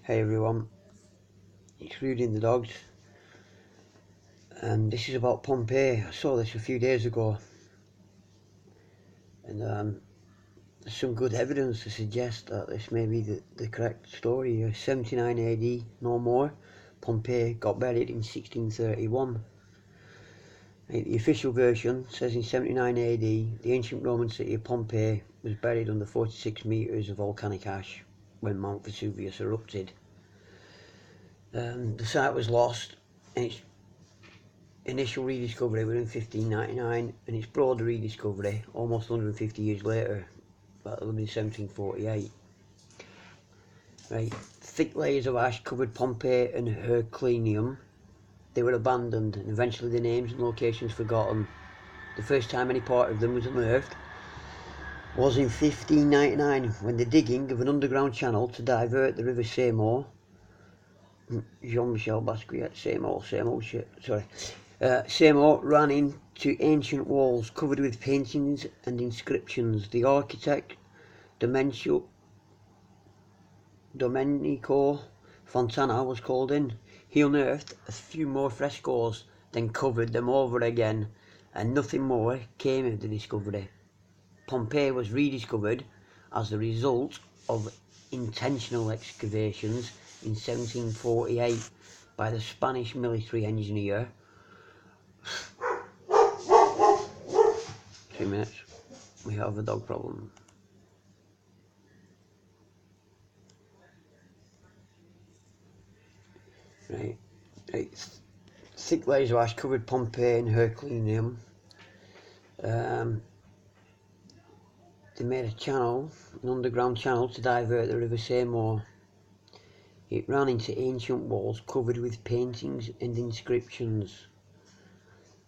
Hey everyone, it's Rudy and the dogs, and this is about Pompeii. I saw this a few days ago, and there's some good evidence to suggest that this may be the correct story. 79 AD, no more. Pompeii got buried in 1631. Right, the official version says in 79 AD, the ancient Roman city of Pompeii was buried under 46 metres of volcanic ash when Mount Vesuvius erupted. The site was lost, and its initial rediscovery was in 1599, and its broader rediscovery almost 150 years later, that would be 1748. Right, thick layers of ash covered Pompeii and Herculaneum. They were abandoned, and eventually the names and locations forgotten. The first time any part of them was unearthed was in 1599, when the digging of an underground channel to divert the river Seymour. Jean-Michel Basquiat, same old shit, sorry. Seymour ran into ancient walls covered with paintings and inscriptions. The architect, Domenico Fontana, was called in. He unearthed a few more frescoes, then covered them over again, and nothing more came of the discovery. Pompeii was rediscovered as the result of intentional excavations in 1748 by the Spanish military engineer. 2 minutes, we have a dog problem. Right. Thick layers of ash covered Pompeii and Herculaneum. They made a channel, an underground channel, to divert the river Seymour. It ran into ancient walls covered with paintings and inscriptions.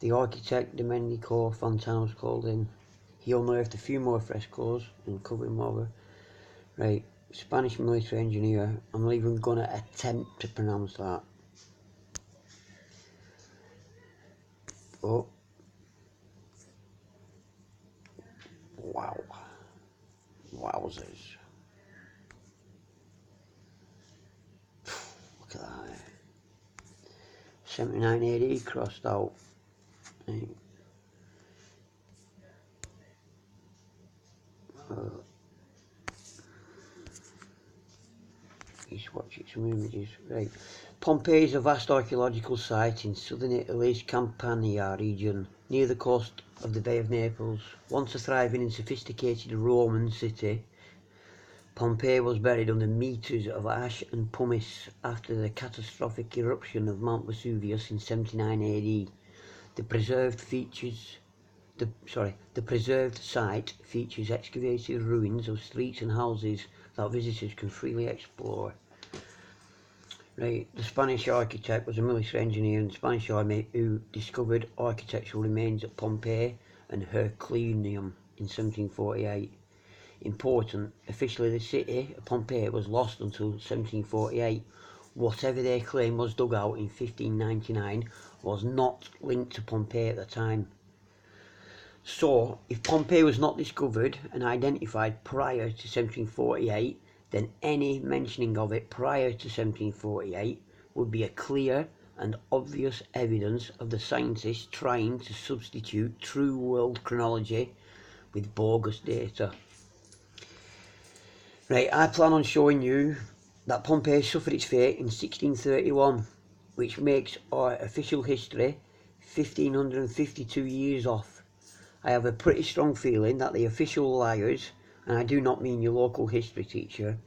The architect, Domenico Fontana, was called in. He unearthed a few more frescoes and covered them over. Right, Spanish military engineer. I'm not even going to attempt to pronounce that. Oh. Wow. Wowzers. Look at that. 79 AD crossed out. Right. He's watching some images. Right. Pompeii is a vast archaeological site in southern Italy's Campania region, near the coast of the Bay of Naples. Once a thriving and sophisticated Roman city, Pompeii was buried under metres of ash and pumice after the catastrophic eruption of Mount Vesuvius in 79 AD. The preserved site features excavated ruins of streets and houses that visitors can freely explore. Right, the Spanish architect was a military engineer in the Spanish army who discovered architectural remains at Pompeii and Herculaneum in 1748. Important, officially the city of Pompeii was lost until 1748. Whatever they claim was dug out in 1599 was not linked to Pompeii at the time. So, if Pompeii was not discovered and identified prior to 1748, then any mentioning of it prior to 1748 would be a clear and obvious evidence of the scientists trying to substitute true world chronology with bogus data. Right, I plan on showing you that Pompeii suffered its fate in 1631, which makes our official history 1552 years off. I have a pretty strong feeling that the official liars, and I do not mean your local history teacher,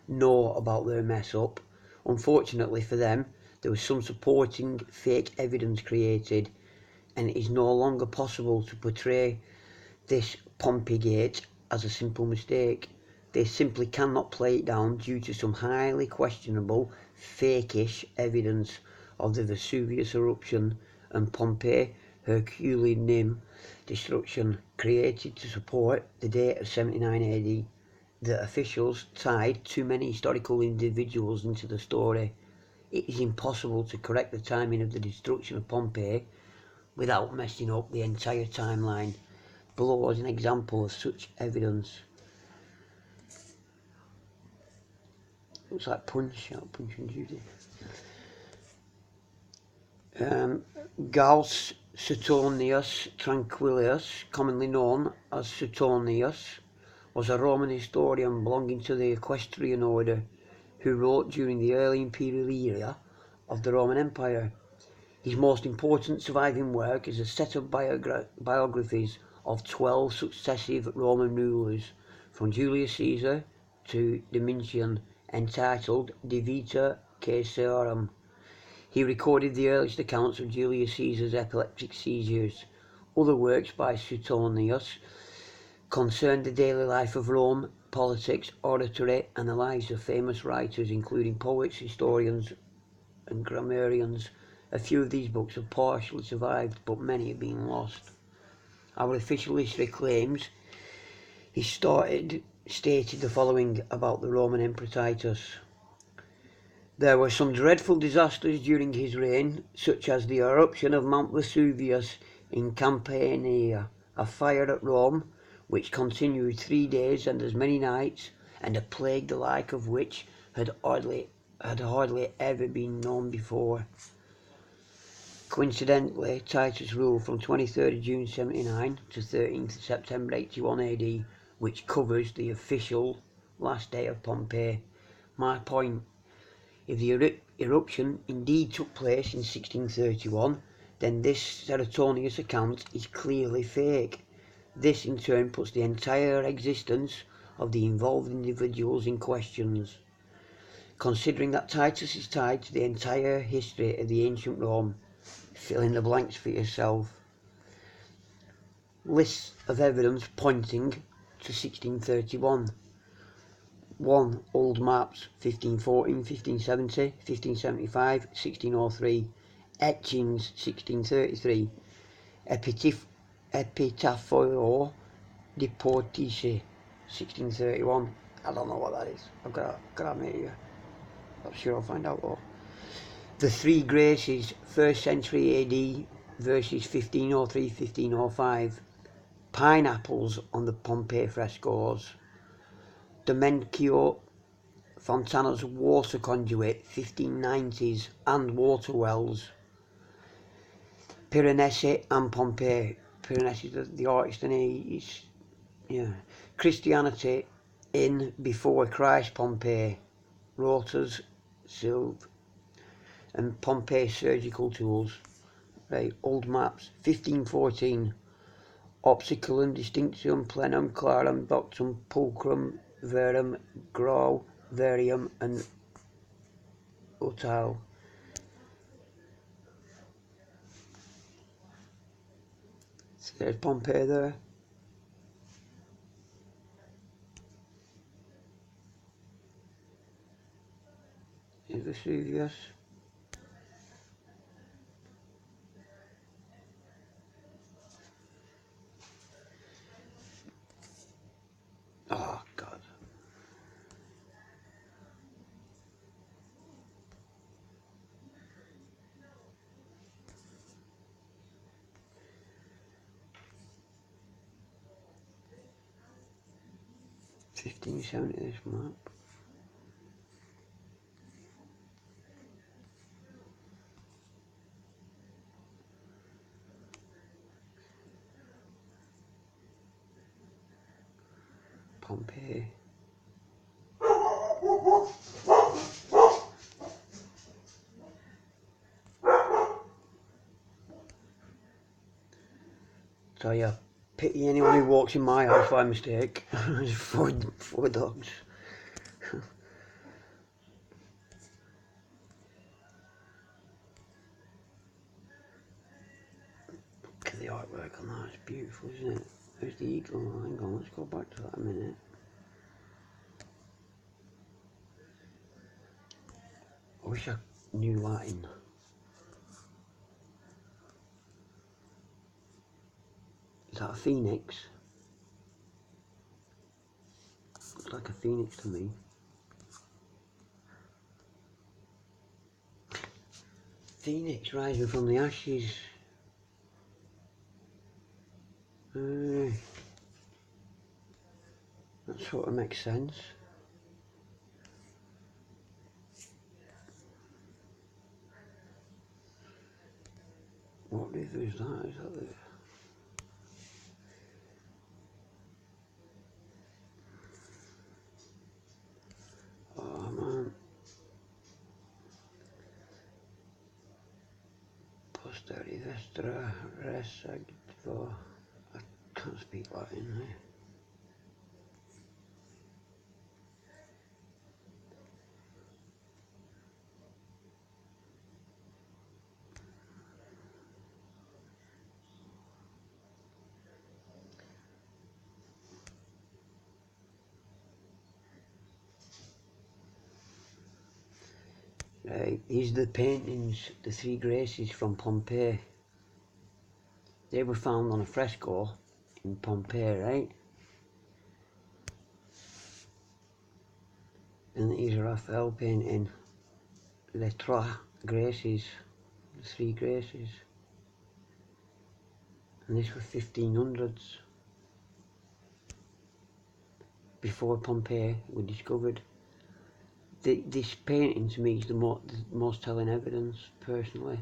know about their mess up. Unfortunately for them, there was some supporting fake evidence created, and it is no longer possible to portray this Pompeigate as a simple mistake. They simply cannot play it down due to some highly questionable, fakish evidence of the Vesuvius eruption and Pompeii Herculaneum destruction created to support the date of 79 AD. The officials tied too many historical individuals into the story. It is impossible to correct the timing of the destruction of Pompeii without messing up the entire timeline. Below is an example of such evidence. looks like Punch and Judy. Gaius Suetonius Tranquillus, commonly known as Suetonius, was a Roman historian belonging to the Equestrian order who wrote during the early imperial era of the Roman Empire. His most important surviving work is a set of biographies of 12 successive Roman rulers, from Julius Caesar to Domitian, entitled De Vita Caesarum. He recorded the earliest accounts of Julius Caesar's epileptic seizures. Other works by Suetonius concerned the daily life of Rome, politics, oratory, and the lives of famous writers, including poets, historians, and grammarians. A few of these books have partially survived, but many have been lost. Our official history claims he stated the following about the Roman Emperor Titus. There were some dreadful disasters during his reign, such as the eruption of Mount Vesuvius in Campania, a fire at Rome, which continued 3 days and as many nights, and a plague the like of which had hardly ever been known before. Coincidentally, Titus ruled from 23rd June 79 to 13th September 81 AD, which covers the official last day of Pompeii. My point: if the eruption indeed took place in 1631, then this Suetonius account is clearly fake. This in turn puts the entire existence of the involved individuals in question. Considering that Titus is tied to the entire history of the ancient Rome, fill in the blanks for yourself. Lists of evidence pointing to 1631. 1. Old maps, 1514, 1570, 1575, 1603. Etchings, 1633. Epitaphio di Portici, 1631. I don't know what that is. I've got to admit here. I'm sure I'll find out though. The Three Graces, 1st century AD versus 1503, 1505. Pineapples on the Pompeii frescoes. Domenico Fontana's water conduit, 1590s, and water wells. Piranesi and Pompeii. Piranesi, the artist, and he's, yeah. Christianity in before Christ Pompeii. Rotors, silver, and Pompeii surgical tools. Right, old maps, 1514. Opsicum distinctum plenum clarum doctum pulchrum verum grau varium and utile. So there's Pompeii there. Is Vesuvius. Oh God. $15.70 this map. Pompeii. So yeah, pity anyone who walks in my house by mistake. There's four dogs. Look at the artwork on that, it's beautiful, isn't it? There's the eagle. Hang on, let's go back to that a minute. I wish I knew Latin. Is that a phoenix? Looks like a phoenix to me. Phoenix rising from the ashes. That sort of makes sense. What river is that? Is that the... Oh man. Posteri vestra resagvo. I can't speak Latin. Right, these are the paintings, the three graces from Pompeii. They were found on a fresco in Pompeii, right? And here's a Raphael painting, Le Trois Graces, the three graces. And this was 1500s, before Pompeii were discovered. This painting to me is the most telling evidence, personally.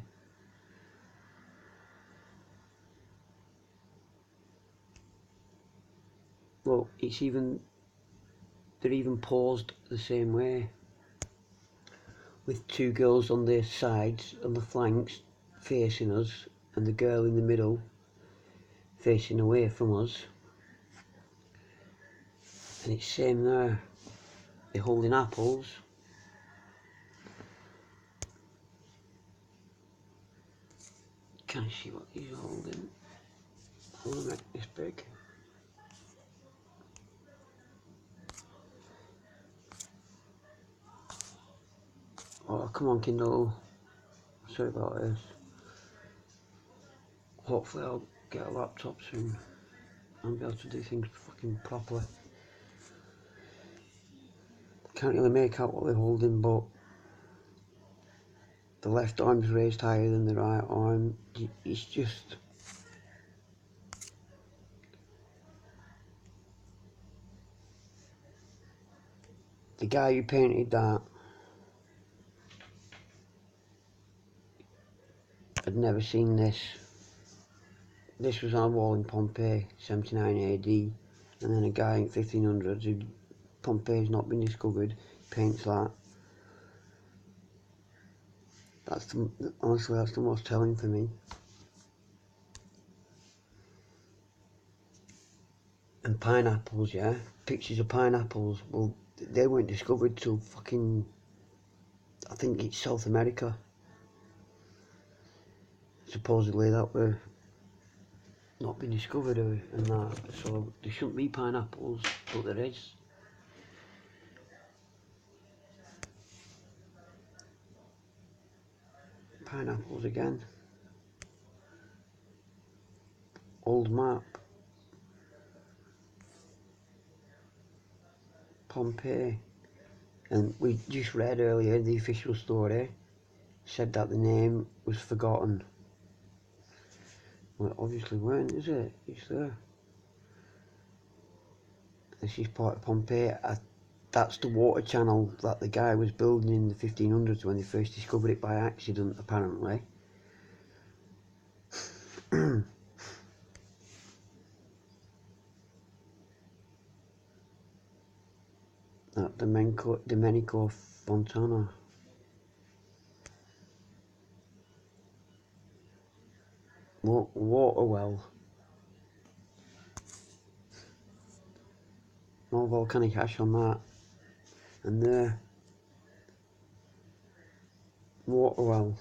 Well, they're even posed the same way, with two girls on the sides, on the flanks, facing us, and the girl in the middle, facing away from us. And it's same there, they're holding apples. Can you see what he's holding? I want to make this big. Oh, come on, Kindle. Sorry about this. Hopefully I'll get a laptop soon and be able to do things fucking properly. Can't really make out what they're holding, but the left arm's raised higher than the right arm. It's just... The guy who painted that had never seen this. This was on a wall in Pompeii, 79 AD, and then a guy in 1500s who Pompeii's not been discovered paints that. Honestly, that's the most telling for me. And pineapples, yeah, pictures of pineapples. Well, they weren't discovered till fucking, I think it's South America. Supposedly that were not been discovered and that, so there shouldn't be pineapples, but there is. Pineapples again. Old map. Pompeii. And we just read earlier the official story said that the name was forgotten. Well, it obviously weren't, is it? It's there. This is part of Pompeii. That's the water channel that the guy was building in the 1500s when they first discovered it by accident, apparently. That Domenico Fontana. Water well. No volcanic ash on that. And there. Water well.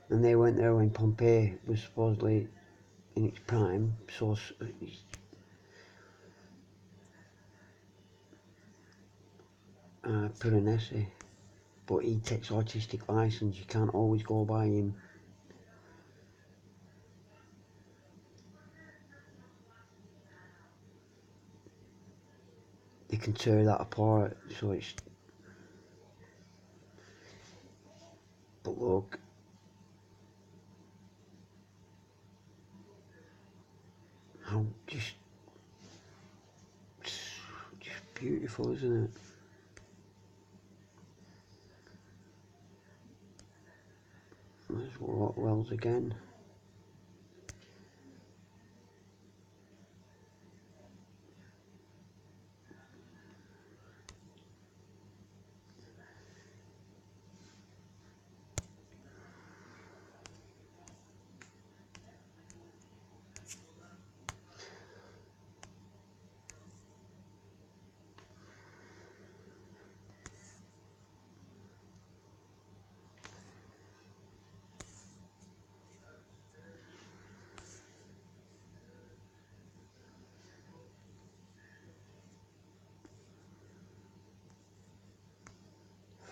And they went there when Pompeii was supposedly in its prime, so Piranesi. But he takes artistic license, you can't always go by him. They can tear that apart, so it's... But look, how just beautiful, isn't it? There's water wells again.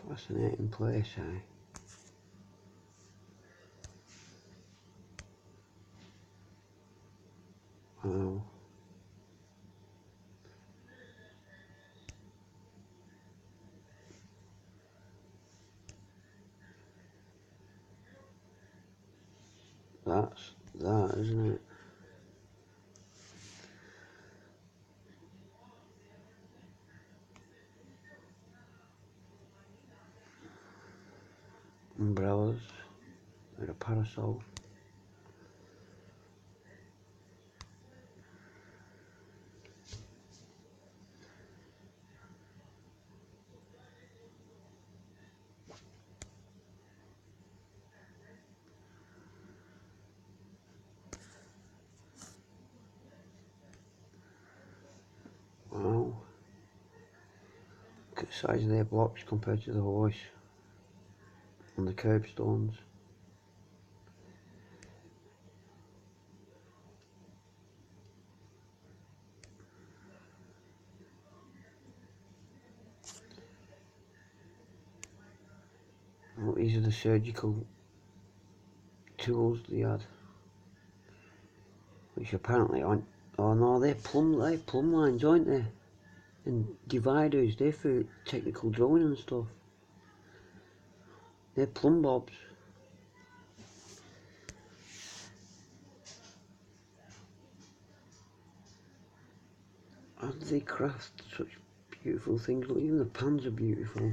Fascinating place, eh? Wow. That's that, isn't it? Umbrellas with a parasol. Wow. Look at the size of their blocks compared to the horse and the curbstones. Well, these are the surgical tools they had, which apparently aren't. Oh no, they're plumb lines, aren't they? And dividers, they're for technical drawing and stuff. They're plumb bobs. How do they craft such beautiful things? Look, even the pans are beautiful.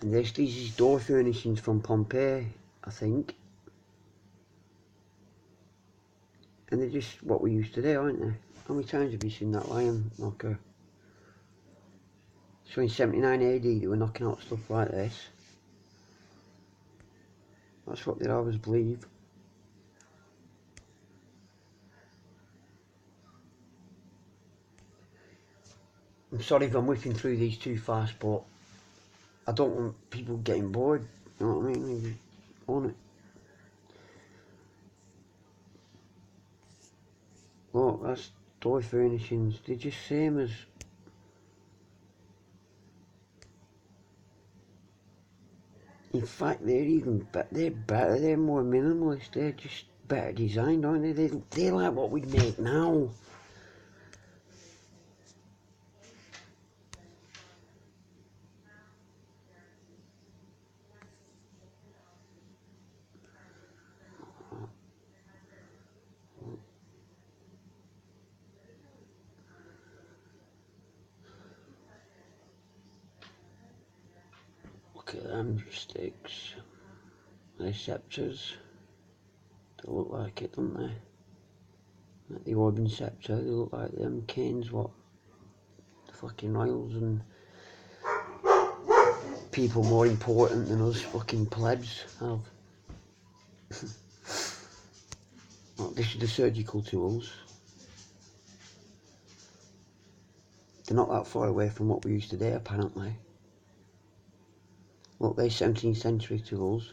And these is door furnishings from Pompeii, I think. And they're just what we use today, aren't they? How many times have you seen that lion knocker? So in 79 AD they were knocking out stuff like this. That's what they always believe. I'm sorry if I'm whipping through these too fast, but I don't want people getting bored. You know what I mean? You want it. Look, that's door furnishings. They're just same as. In fact, they're even better. They're better. They're more minimalist. They're just better designed, aren't they? They're like what we'd make now. Look at them sticks. They're scepters. They look like it, don't they? Like the Orban scepter. They look like them canes. What the fucking royals and people more important than us fucking plebs have. Well, this is the surgical tools. They're not that far away from what we use today, apparently. Look, they're 17th century tools.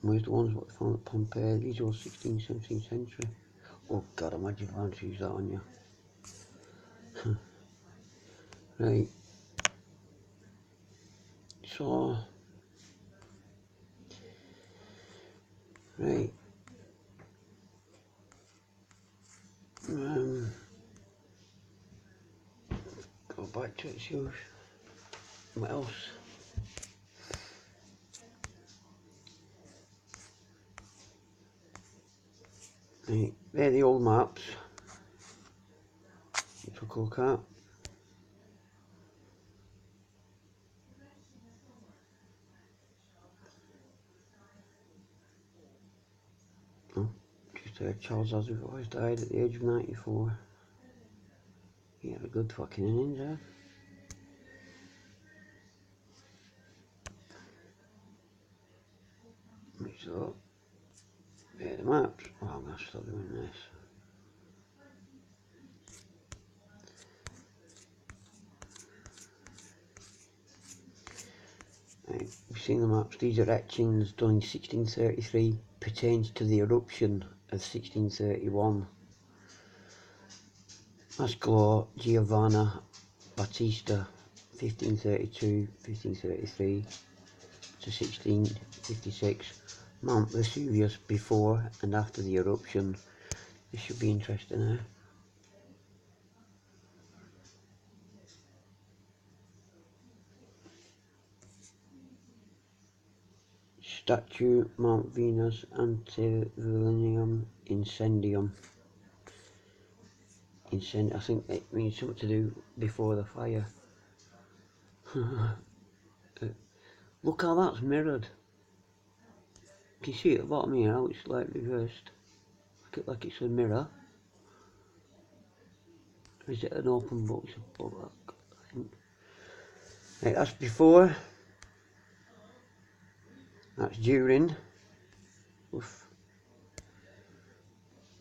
Where's the ones what they found at Pompeii? These are all 16th, 17th century. Oh God, imagine if I had to use that on you. Right. So, right. Go back to its use. What else? Right, they're the old maps. You took a look at. Sir Charles Osborne died at the age of 94. He had a good fucking innings there. So, yeah, the maps. Oh, I'm going to stop doing this. Right, we've seen the maps. These are etchings done in 1633. Pertains to the eruption of 1631. Mascolo Giovanna Battista, 1532, 1533 to 1656. Mount Vesuvius before and after the eruption. This should be interesting, eh? Statue Mount Venus Antediluvium Incendium. I think it means something to do before the fire. Look how that's mirrored. Can you see at the bottom here how it's like reversed? Like it's a mirror. Or is it an open book? It's a book, I think. Right, that's before. That's during. Oof.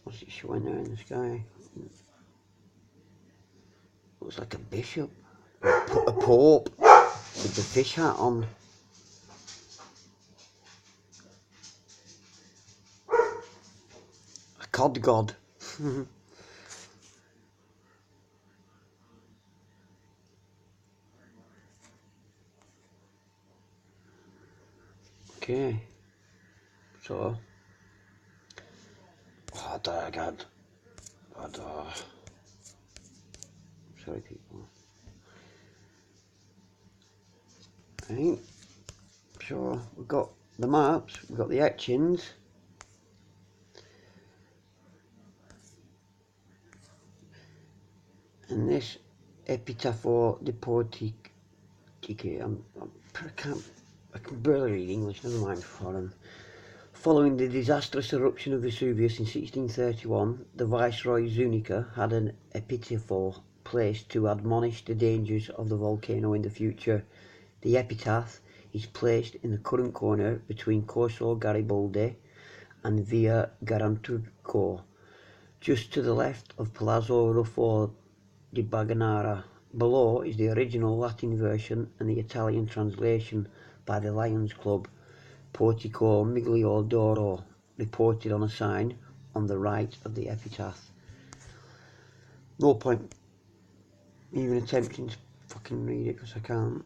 What's it showing there in the sky? Looks like a bishop. A pope with the fish hat on. A cod god. Okay. So. Oh, God. Sorry, people. Right. So we've got the maps, we've got the etchings. And this Epitaphio de Portici, I can barely read English, never mind foreign. Following the disastrous eruption of Vesuvius in 1631, the Viceroy Zunica had an epitaph placed to admonish the dangers of the volcano in the future. The epitaph is placed in the current corner between Corso Garibaldi and Via Garanturco, just to the left of Palazzo Ruffo di Baganara. Below is the original Latin version and the Italian translation by the Lions Club, Portico Miglio d'Oro, reported on a sign on the right of the epitaph. No point even attempting to fucking read it because I can't.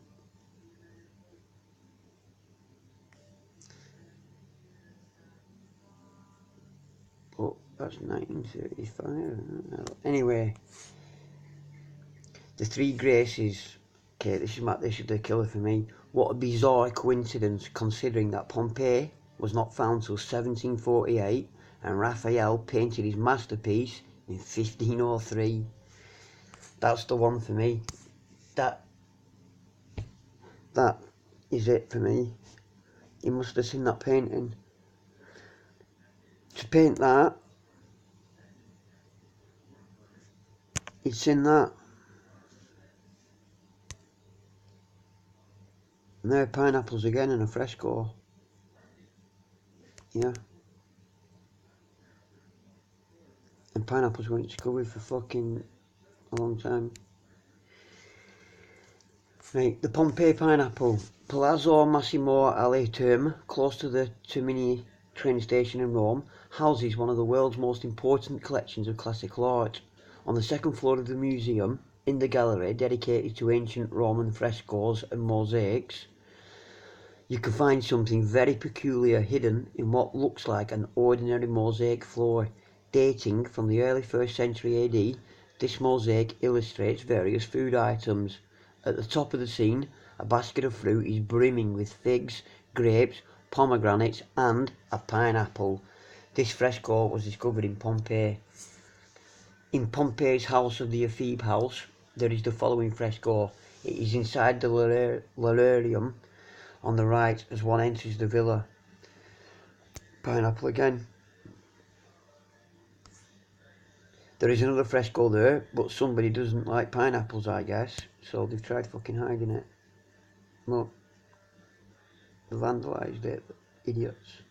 But that's 1935. Anyway, the Three Graces. Okay, this is the killer for me. What a bizarre coincidence, considering that Pompeii was not found till 1748 and Raphael painted his masterpiece in 1503. That's the one for me. That is it for me. He must have seen that painting. To paint that, he'd seen that. And there are pineapples again in a fresco. Yeah. And pineapples weren't discovered for fucking a long time. Right, the Pompeii pineapple. Palazzo Massimo alle Terme, close to the Termini train station in Rome, houses one of the world's most important collections of classical art. On the second floor of the museum, in the gallery dedicated to ancient Roman frescoes and mosaics, you can find something very peculiar hidden in what looks like an ordinary mosaic floor. Dating from the early 1st century AD, this mosaic illustrates various food items. At the top of the scene, a basket of fruit is brimming with figs, grapes, pomegranates and a pineapple. This fresco was discovered in Pompeii. In Pompeii's house of the Ephebe House, there is the following fresco. It is inside the Lararium on the right as one enters the villa. Pineapple again. There is another fresco there, but somebody doesn't like pineapples, I guess, so they've tried fucking hiding it. Look, they vandalised it, idiots.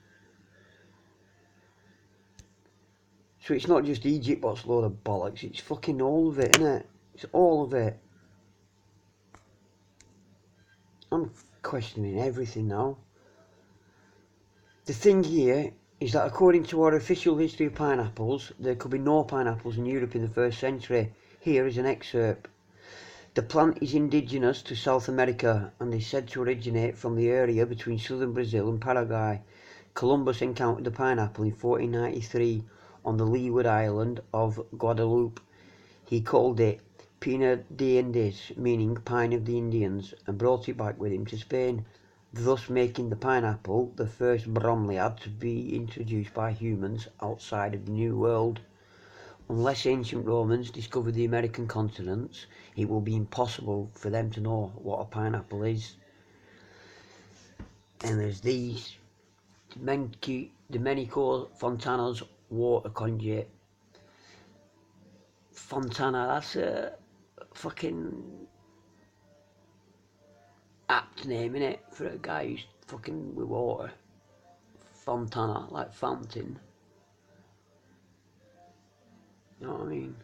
So it's not just Egypt what's a load of bollocks, it's fucking all of it, innit? It's all of it. I'm questioning everything now. The thing here is that according to our official history of pineapples, there could be no pineapples in Europe in the 1st century. Here is an excerpt. The plant is indigenous to South America and is said to originate from the area between southern Brazil and Paraguay. Columbus encountered the pineapple in 1493 on the leeward island of Guadeloupe. He called it Pina de Indies, meaning pine of the Indians, and brought it back with him to Spain, thus making the pineapple the first bromeliad to be introduced by humans outside of the New World. Unless ancient Romans discovered the American continents, it will be impossible for them to know what a pineapple is. And there's these Domenico Fontana's water conduit. Fontana, that's a fucking apt name, innit, for a guy who's fucking with water. Fontana, like fountain. You know what I mean?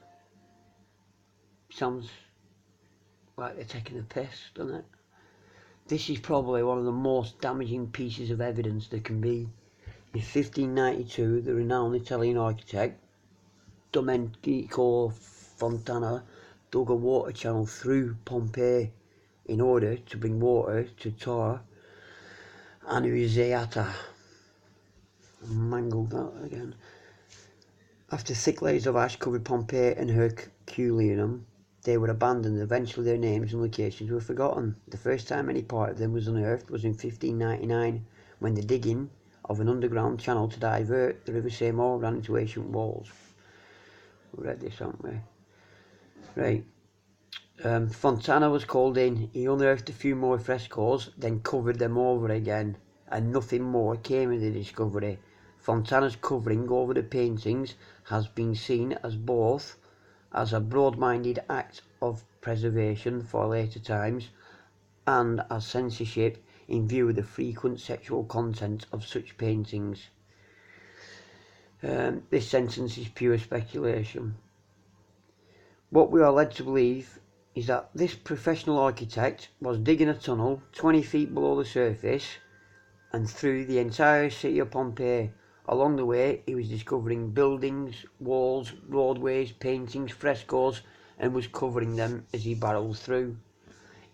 Sounds like they're taking a piss, doesn't it? This is probably one of the most damaging pieces of evidence there can be. In 1592, the renowned Italian architect Domenico Fontana dug a water channel through Pompeii in order to bring water to Tor Annunziata. Mangled that again. After thick layers of ash covered Pompeii and Herculaneum, they were abandoned. Eventually their names and locations were forgotten. The first time any part of them was unearthed was in 1599, when the digging of an underground channel to divert the River Seymour ran into ancient walls. We read this, haven't we? Right. Fontana was called in. He unearthed a few more frescoes, then covered them over again, and nothing more came of the discovery. Fontana's covering over the paintings has been seen as both as a broad-minded act of preservation for later times and as censorship in view of the frequent sexual content of such paintings. This sentence is pure speculation. What we are led to believe is that this professional architect was digging a tunnel 20 feet below the surface and through the entire city of Pompeii. Along the way, he was discovering buildings, walls, roadways, paintings, frescoes, and was covering them as he barreled through.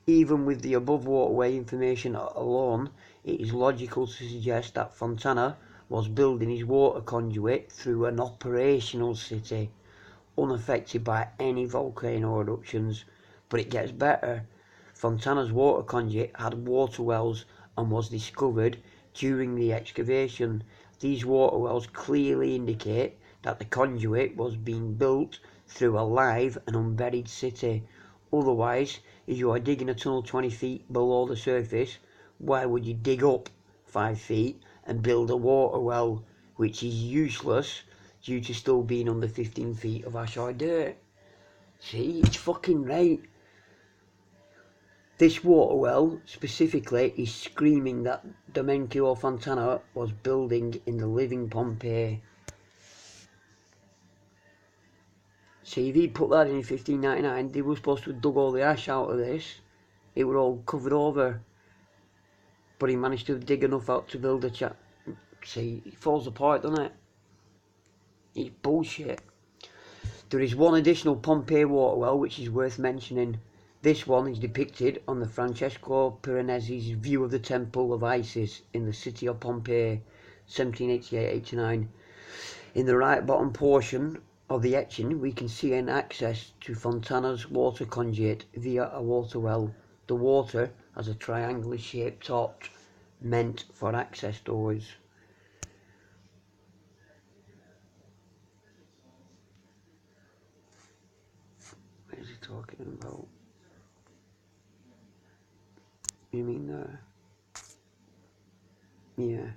Even with the above waterway information alone, it is logical to suggest that Fontana was building his water conduit through an operational city, unaffected by any volcano eruptions. But it gets better. Fontana's water conduit had water wells and was discovered during the excavation. These water wells clearly indicate that the conduit was being built through a live and unburied city. Otherwise, if you are digging a tunnel 20 feet below the surface, why would you dig up 5 feet and build a water well, which is useless due to still being under 15 feet of ash or dirt? See, it's fucking right. This water well, specifically, is screaming that Domenico Fontana was building in the living Pompeii. See, if he put that in 1599, they were supposed to have dug all the ash out of this. It were all covered over. But he managed to dig enough out to build a chat. See, it falls apart, doesn't it? It's bullshit. There is one additional Pompeii water well which is worth mentioning. This one is depicted on the Francesco Piranesi's view of the Temple of Isis in the city of Pompeii, 1788-89. In the right bottom portion of the etching, we can see an access to Fontana's water conduit via a water well. The water has a triangular shaped top, meant for access doors. What is he talking about? You mean there? Yeah.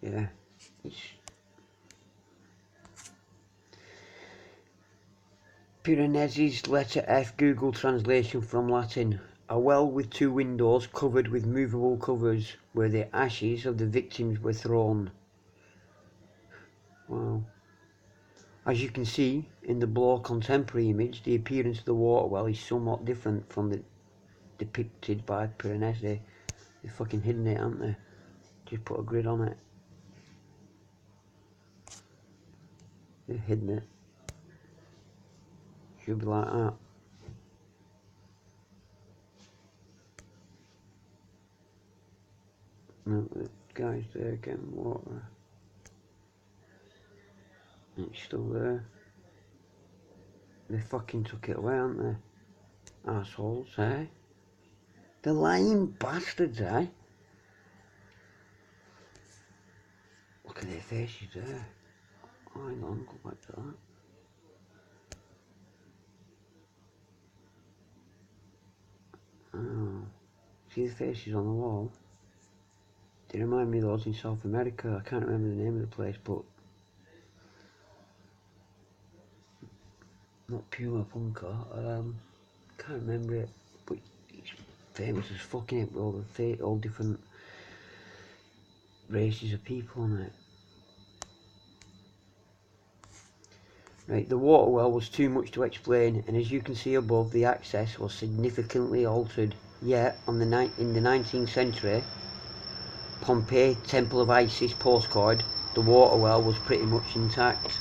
yeah, it's Piranesi's letter F Google translation from Latin. A well with two windows covered with movable covers where the ashes of the victims were thrown. Wow. As you can see in the below contemporary image, the appearance of the water well is somewhat different from the depicted by Piranesi. They've fucking hidden it, haven't they? Just put a grid on it. They've hidden it. Should be like that. No, the guy's there getting water. It's still there. They fucking took it away, haven't they? Assholes, eh? The lying bastards, eh? Look at their faces there. Oh, hang on, go back to that. Oh, see the faces on the wall? They remind me of those in South America. I can't remember the name of the place, but not Puma Punka. Can't remember it, but it's famous as fucking it with all different races of people on it. Right, the water well was too much to explain, and as you can see above, the access was significantly altered. Yet, in the 19th century, Pompeii Temple of Isis postcard, the water well was pretty much intact.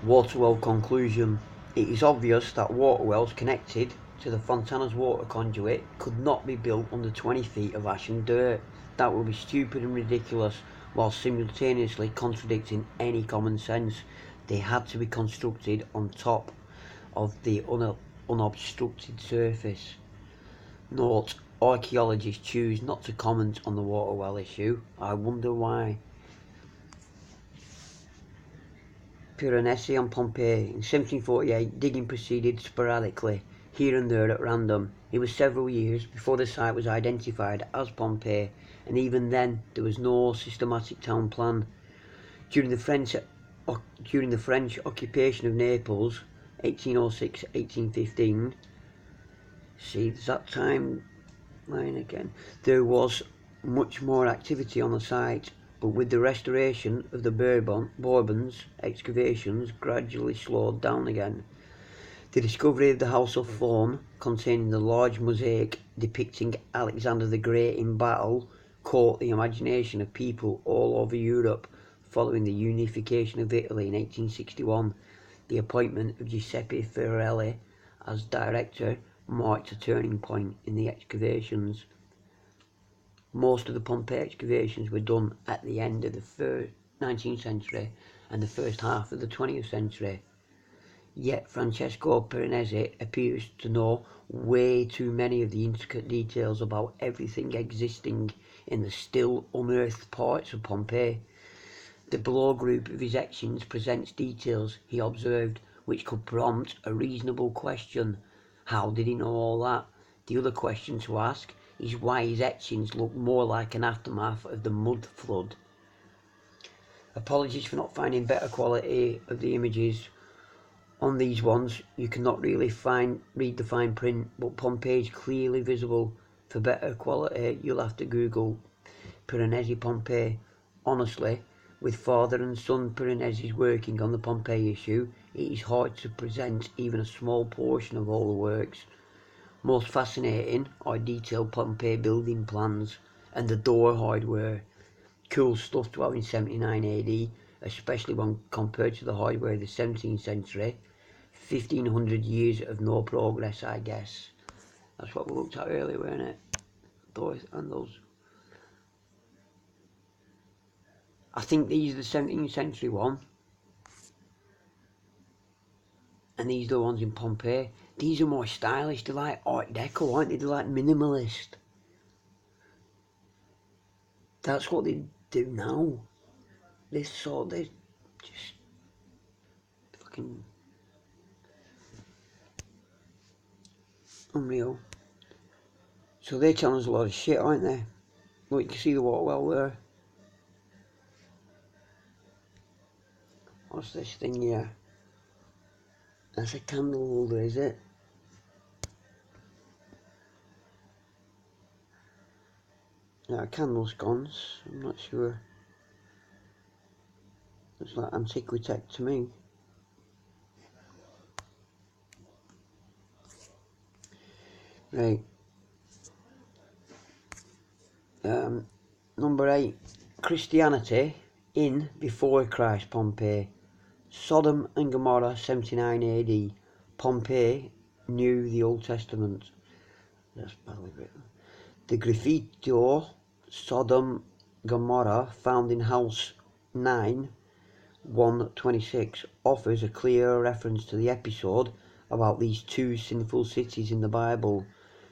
Water well conclusion. It is obvious that water wells connected to the Fontana's water conduit could not be built under 20 feet of ash and dirt. That would be stupid and ridiculous, while simultaneously contradicting any common sense. They had to be constructed on top of the unobstructed surface. Note, archaeologists choose not to comment on the water well issue. I wonder why. Piranesi and Pompeii. In 1748, digging proceeded sporadically, here and there at random. It was several years before the site was identified as Pompeii, and even then there was no systematic town plan. During the French occupation of Naples, 1806-1815, see, there's that timeline again, there was much more activity on the site. But with the restoration of the Bourbons, excavations gradually slowed down again. The discovery of the House of Fawn, containing the large mosaic depicting Alexander the Great in battle, caught the imagination of people all over Europe following the unification of Italy in 1861. The appointment of Giuseppe Fiorelli as director marked a turning point in the excavations. Most of the Pompeii excavations were done at the end of the 19th century and the first half of the 20th century. Yet Francesco Piranesi appears to know way too many of the intricate details about everything existing in the still unearthed parts of Pompeii. The below group of his etchings presents details he observed which could prompt a reasonable question. How did he know all that? The other question to ask is why his etchings look more like an aftermath of the mud flood. Apologies for not finding better quality of the images. On these ones you cannot really read the fine print, but Pompeii is clearly visible. For better quality you'll have to Google Piranesi Pompeii. Honestly, with father and son Piranesi's working on the Pompeii issue, it is hard to present even a small portion of all the works. Most fascinating are detailed Pompeii building plans and the door hardware. Cool stuff to have in 79 AD, especially when compared to the hardware of the 17th century. 1500 years of no progress, I guess. That's what we looked at earlier, weren't it? Those and those. I think these are the 17th century one. And these are the ones in Pompeii. These are more stylish. They're like Art Deco, aren't they? They're like minimalist. That's what they do now. They're just fucking unreal. So they're telling us a lot of shit, aren't they? Well, you can see the water well there. What's this thing here? That's a candle holder, is it? Yeah, candle sconce. I'm not sure. Looks like Antiquitech to me. Right. Number 8. Christianity in before Christ Pompeii. Sodom and Gomorrah 79 AD. Pompeii knew the Old Testament. That's badly written. The graffito Sodom Gomorrah found in House 9 126 offers a clear reference to the episode about these two sinful cities in the Bible,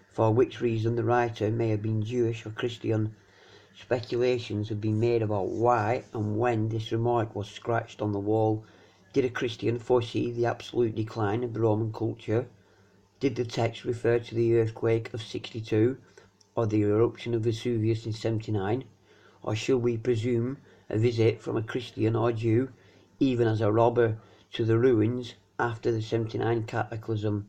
for which reason the writer may have been Jewish or Christian. Speculations have been made about why and when this remark was scratched on the wall. Did a Christian foresee the absolute decline of the Roman culture? Did the text refer to the earthquake of 62 or the eruption of Vesuvius in 79? Or should we presume a visit from a Christian or Jew, even as a robber, to the ruins after the 79 cataclysm?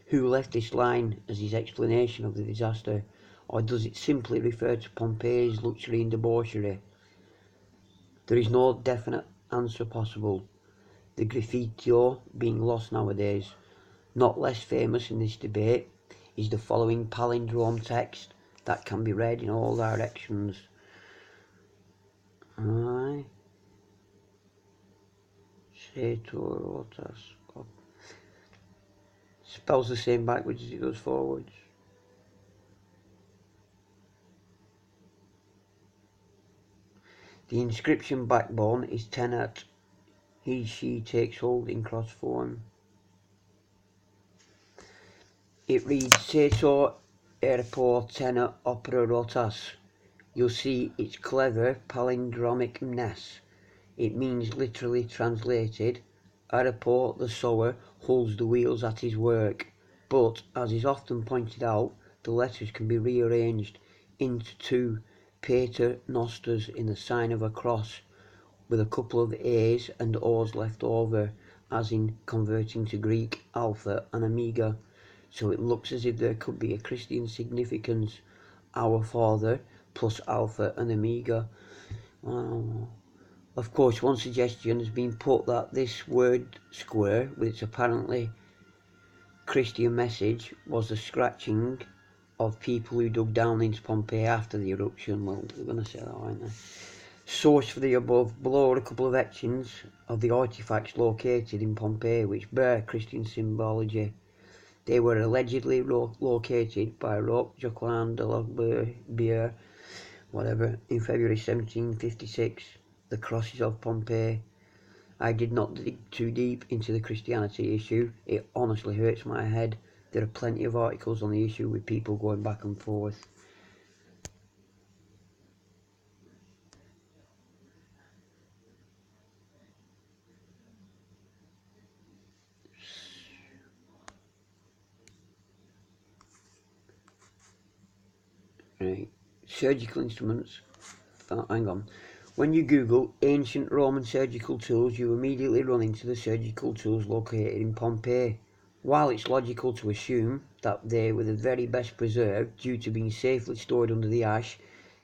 Who left this line as his explanation of the disaster? Or does it simply refer to Pompeii's luxury and debauchery? There is no definite answer possible. The graffito being lost nowadays. Not less famous in this debate is the following palindrome text that can be read in all directions. Aye. Rotas. Spells the same backwards as it does forwards. The inscription backbone is tenat. He, she takes hold in cross form. It reads Setor erpo tenat opera rotas. You'll see its clever palindromicness. It means, literally translated, Arapo the sower holds the wheels at his work, but, as is often pointed out, the letters can be rearranged into two pater nosters in the sign of a cross, with a couple of A's and O's left over, as in converting to Greek Alpha and Omega, so it looks as if there could be a Christian significance, Our Father plus Alpha and Omega. Of course, one suggestion has been put that this word square, with its apparently Christian message, was the scratching of people who dug down into Pompeii after the eruption. Well, they're going to say that, aren't they? Source for the above. Below are a couple of etchings of the artifacts located in Pompeii which bear Christian symbology. They were allegedly located by Roch Jacqueline de la Bière, whatever, in February 1756. The crosses of Pompeii. I did not dig too deep into the Christianity issue. It honestly hurts my head. There are plenty of articles on the issue with people going back and forth. Right. Surgical instruments. Hang on. When you Google ancient Roman surgical tools, you immediately run into the surgical tools located in Pompeii. While it's logical to assume that they were the very best preserved due to being safely stored under the ash,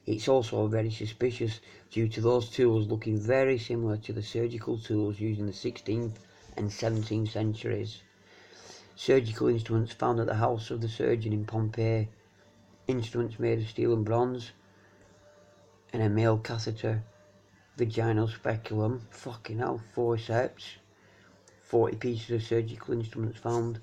it's also very suspicious due to those tools looking very similar to the surgical tools used in the 16th and 17th centuries. Surgical instruments found at the house of the surgeon in Pompeii. Instruments made of steel and bronze, and a male catheter, vaginal speculum, fucking hell, forceps, 40 pieces of surgical instruments found.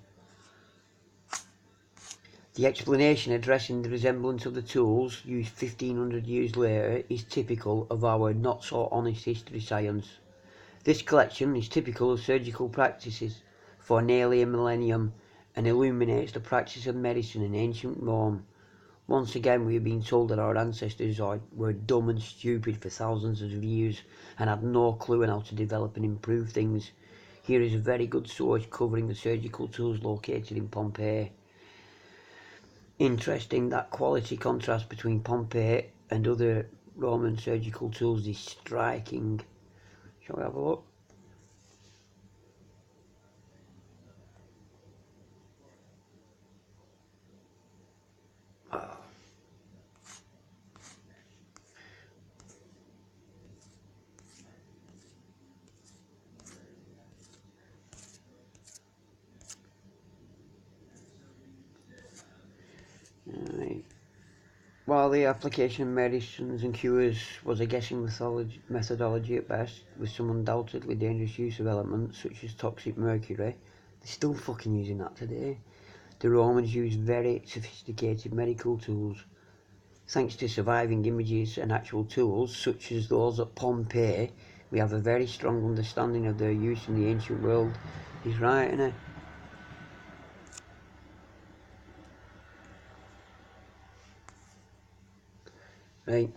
The explanation addressing the resemblance of the tools used 1500 years later is typical of our not so honest history science. This collection is typical of surgical practices for nearly a millennium and illuminates the practice of medicine in ancient Rome. Once again, we have been told that our ancestors were dumb and stupid for thousands of years and had no clue on how to develop and improve things. Here is a very good source covering the surgical tools located in Pompeii. Interesting that quality contrast between Pompeii and other Roman surgical tools is striking. Shall we have a look? Oh. Right. While the application of medicines and cures was a guessing methodology at best, with some undoubtedly dangerous use of elements such as toxic mercury, they're still fucking using that today. The Romans used very sophisticated medical tools. Thanks to surviving images and actual tools, such as those at Pompeii, we have a very strong understanding of their use in the ancient world. He's right, isn't he? Right.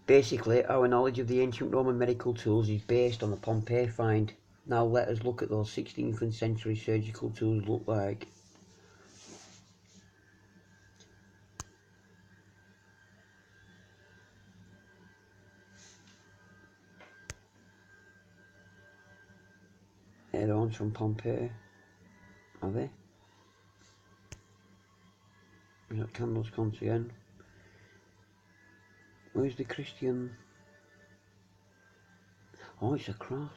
Basically, our knowledge of the ancient Roman medical tools is based on the Pompeii find. Now let us look at those 16th century surgical tools look like. They're the ones from Pompeii, are they? Is that candles once again? Where's the Christian? Oh, it's a cross.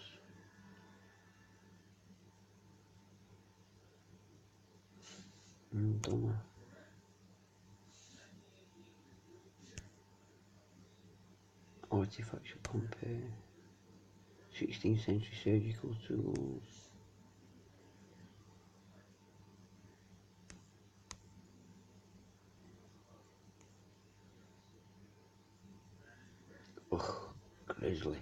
Dumber. Artifacts of Pompeii. 16th century surgical tools. Ugh, grisly.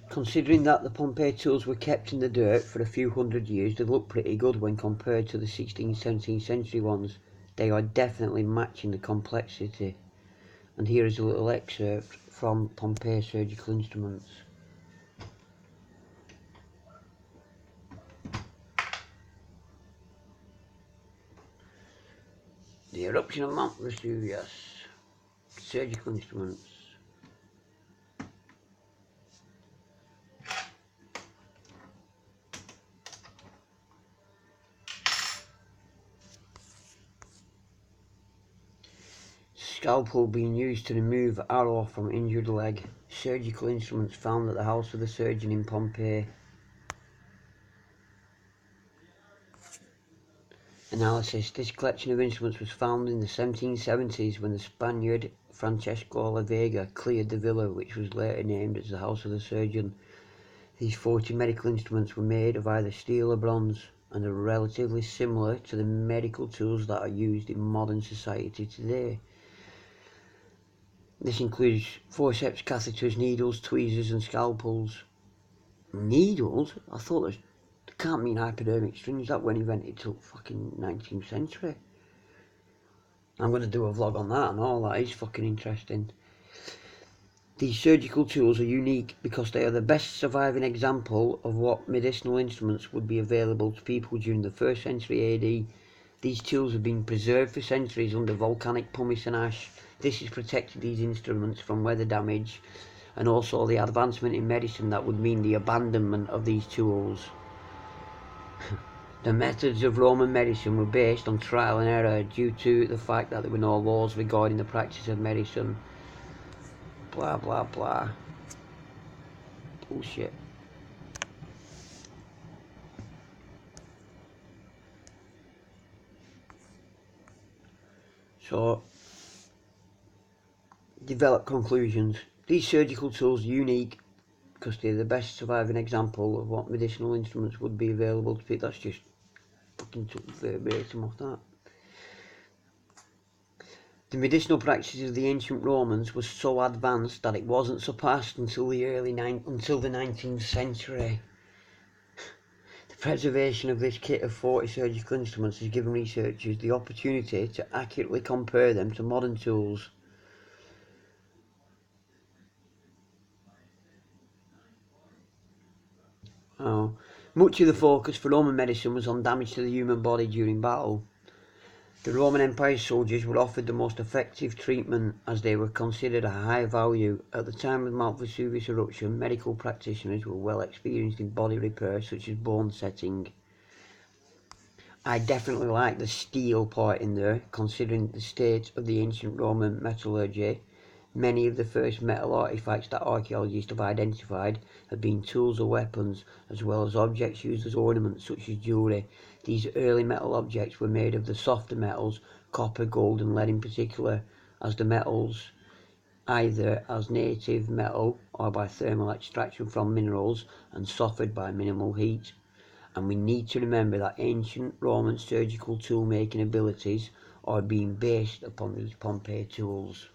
Considering that the Pompeii tools were kept in the dirt for a few hundred years, they look pretty good when compared to the 16th, 17th century ones. They are definitely matching the complexity. And here is a little excerpt from Pompeii surgical instruments. The eruption of Mount Vesuvius. Surgical instruments. Scalpel being used to remove arrow from injured leg. Surgical instruments found at the house of the surgeon in Pompeii. Analysis. This collection of instruments was found in the 1770s when the Spaniard Francesco La Vega cleared the villa, which was later named as the house of the surgeon. These 40 medical instruments were made of either steel or bronze and are relatively similar to the medical tools that are used in modern society today. This includes forceps, catheters, needles, tweezers and scalpels. Needles? I thought there's can't mean hypodermic syringe, that weren't invented till fucking 19th century. I'm going to do a vlog on that and all that is fucking interesting. These surgical tools are unique because they are the best surviving example of what medicinal instruments would be available to people during the 1st century AD. These tools have been preserved for centuries under volcanic pumice and ash. This has protected these instruments from weather damage and also the advancement in medicine that would mean the abandonment of these tools. The methods of Roman medicine were based on trial and error due to the fact that there were no laws regarding the practice of medicine. Blah blah blah. Bullshit. So, develop conclusions. These surgical tools are unique because they're the best surviving example of what medicinal instruments would be available to people. That's just fucking took verbatim off that. The medicinal practices of the ancient Romans was so advanced that it wasn't surpassed until the 19th century. The preservation of this kit of 40 surgical instruments has given researchers the opportunity to accurately compare them to modern tools. Oh, Much of the focus for Roman medicine was on damage to the human body during battle. The Roman Empire soldiers were offered the most effective treatment as they were considered a high value. At the time of Mount Vesuvius eruption, medical practitioners were well experienced in body repair such as bone setting. I definitely like the steel part in there, considering the state of the ancient Roman metallurgy. Many of the first metal artifacts that archaeologists have identified have been tools or weapons, as well as objects used as ornaments such as jewellery. These early metal objects were made of the softer metals, copper, gold and lead in particular, as the metals either as native metal or by thermal extraction from minerals and softened by minimal heat. And we need to remember that ancient Roman surgical tool making abilities are being based upon these Pompeii tools.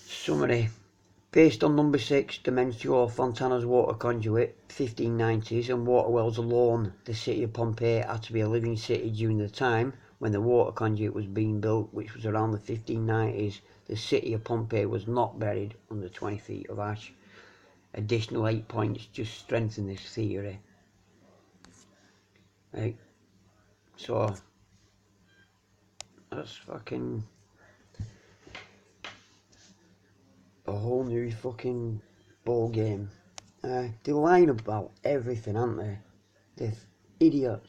Summary. Based on number 6, Dementio Fontana's water conduit, 1590s, and water wells alone, the city of Pompeii had to be a living city during the time when the water conduit was being built, which was around the 1590s. The city of Pompeii was not buried under 20 feet of ash. Additional 8 points just strengthen this theory. Right, so that's fucking a whole new fucking ball game. They're lying about everything, aren't they? They're idiots.